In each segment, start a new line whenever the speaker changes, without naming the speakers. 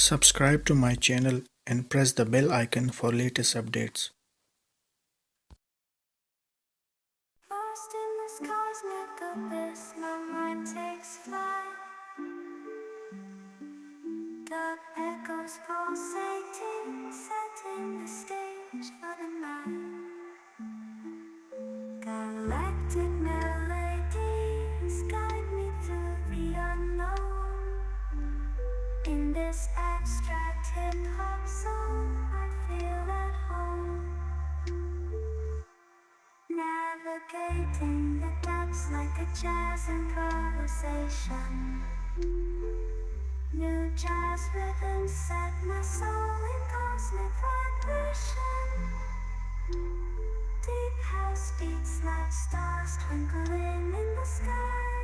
Subscribe to my channel and press the bell icon for latest updates.
Lost in this cosmic abyss, my mind takes flight. Dark echoes pulsating, setting the stage for the night. Galactic melodies guide me through the unknown. In this abstract hip-hop song, I feel at home. Navigating the depths like a jazz improvisation. New jazz rhythms set my soul in cosmic vibration. Deep house beats like stars twinkling in the sky.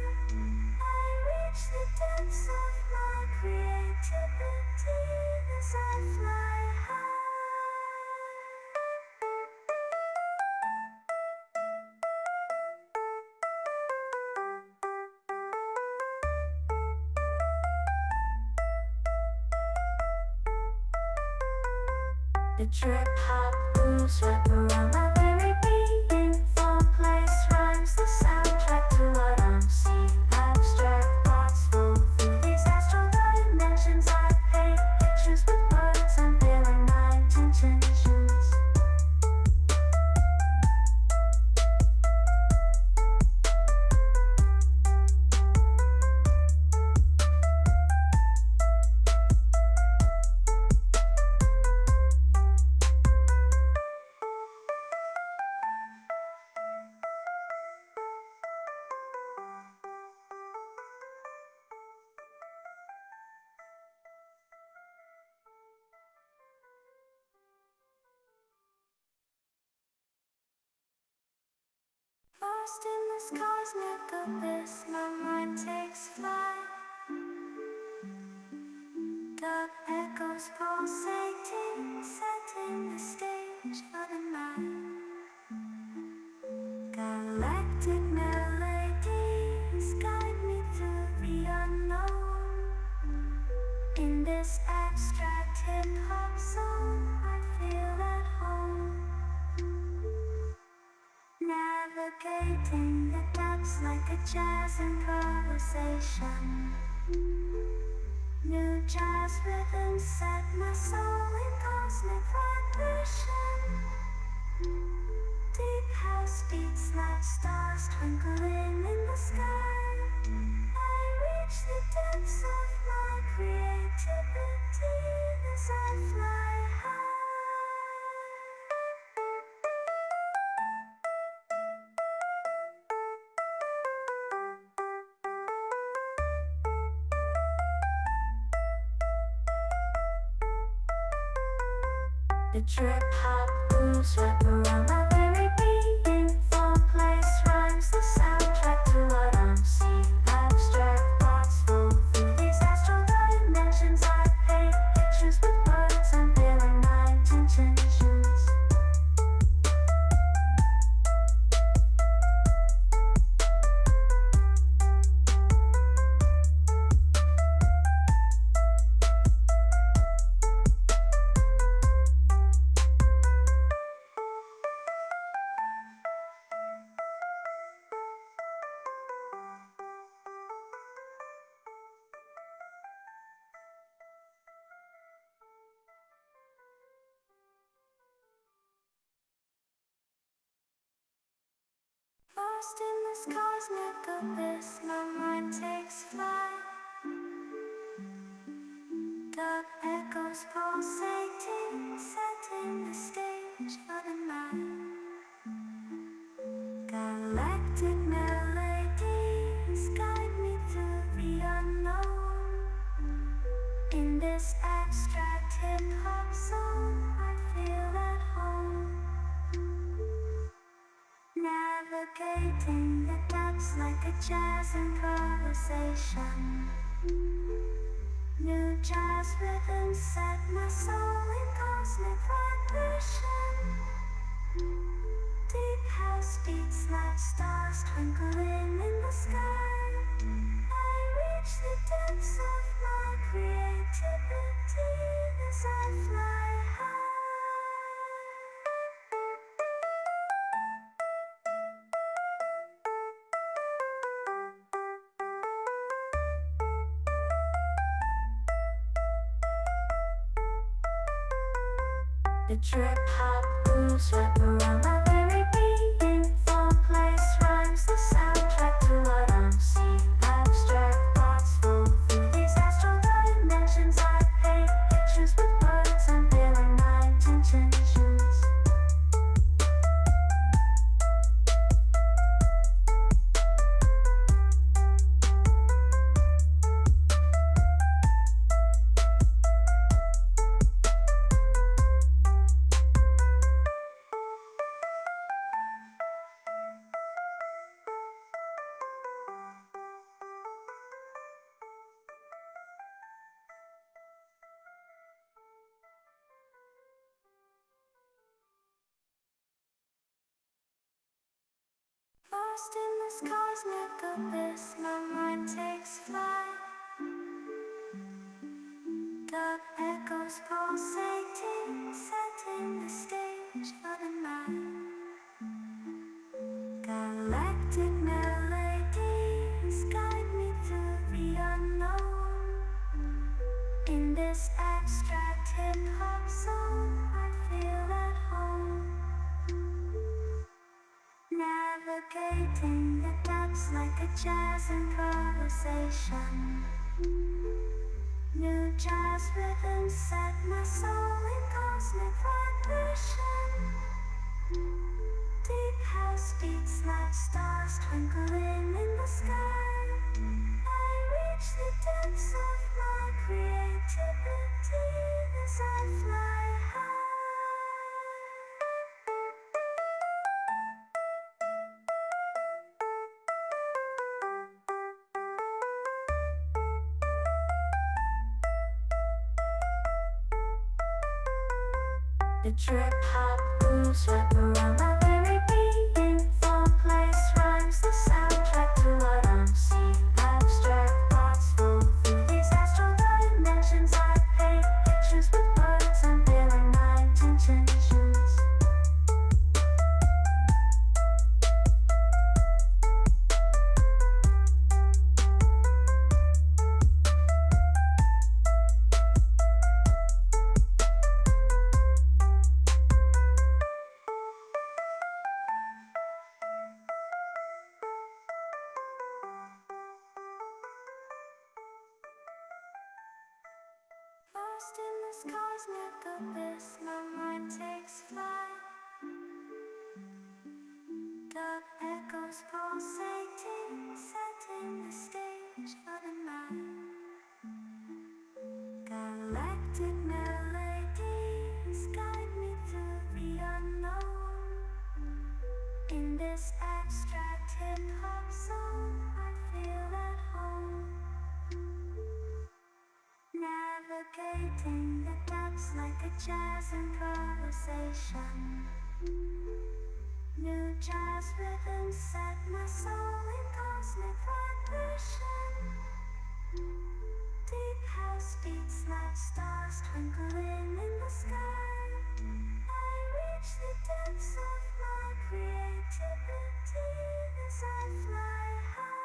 I reach the depths of my creativity as I fly high. The trip hop grooves wrap around my very being. Four place rhymes the soundtrack to what I'm seeing. Abstract thoughts flow through these astral dimensions. I paint pictures with words, unveiling my intentions. Lost in this cosmic abyss, my mind takes flight. Dark echoes pulsating, setting the stage for the night. Galactic melodies guide me through the unknown. In this abstract hip-hop song, I feel at home. Navigating the depths like a jazz improvisation. New jazz rhythms set my soul in cosmic vibration. Deep house beats like stars twinkling in the sky. I reach the depths of my creativity as I fly high. The trip hop grooves wrap around my very being. Four place rhymes the soundtrack to what I'm seeing. Abstract thoughts flow through these astral dimensions. I paint pictures with words, unveiling my intentions. Lost in this cosmic abyss, my mind takes flight. Dark echoes pulsating, setting the stage for the night. Galactic melodies guide me through the unknown. In this abstract hip-hop song, I feel at home. Navigating the depths like a jazz improvisation. New jazz rhythms set my soul in cosmic vibration. Deep house beats like stars twinkling in the sky. I reach the depths of my creativity The trip hop grooves wrap around my very being. Four-place rhymes, the soundtrack to what I'm seeing. Abstract thoughts flow through these astral dimensions. I paint pictures with words, unveiling my intentions. Lost in this cosmic abyss, my mind takes flight. Dark echoes pulsating, setting the stage for the night. Galactic melodies guide me through the unknown. In this abstract hip-hop song, I feel at home. Navigating the depths like a jazz improvisation. New jazz rhythms set my soul in cosmic vibration. Deep house beats like stars twinkling in the sky. I reach the depths of my creativity as I fly high. The trip hop grooves wrap around my very being. Four-place rhymes, the soundtrack to what I'm seeing. Abstract thoughts flow through these astral dimensions. I paint pictures with words, unveiling my intentions. Lost in this cosmic abyss, my mind takes flight. Dark echoes pulsating, setting the stage for the night. Galactic melodies guide me through the unknown. In this abstract hip-hop song, I feel at home. Navigating the depths like a jazz improvisation. New jazz rhythms set my soul in cosmic vibration. Deep house beats like stars twinkling in the sky. I reach the depths of my creativity as I fly high.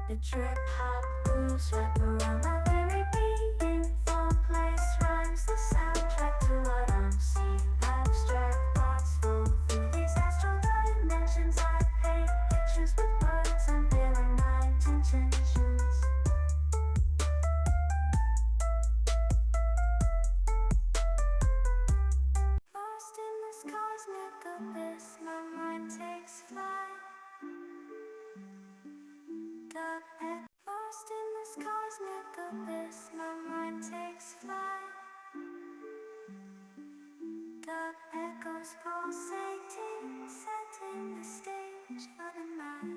The trip hop grooves wrap around my very being. Four-place rhymes, the soundtrack to what I'm seeing. Abstract thoughts flow through these astral dimensions. I paint pictures with words, unveiling my intentions. Lost in this cosmic abyss, my mind takes flight. Lost in this cosmic abyss, my mind takes flight. Dark echoes pulsating, setting the stage for the night.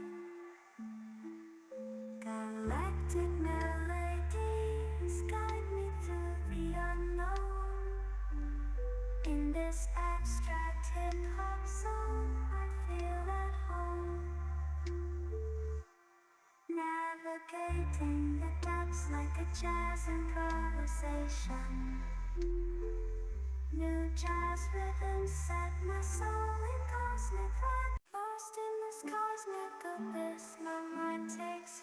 Galactic melodies guide me through the unknown. In this abstract hip-hop song, I feel at home. Navigating the depths like a jazz improvisation. New jazz rhythm set my soul in cosmic rhyme. Lost in this cosmic abyss, my mind takes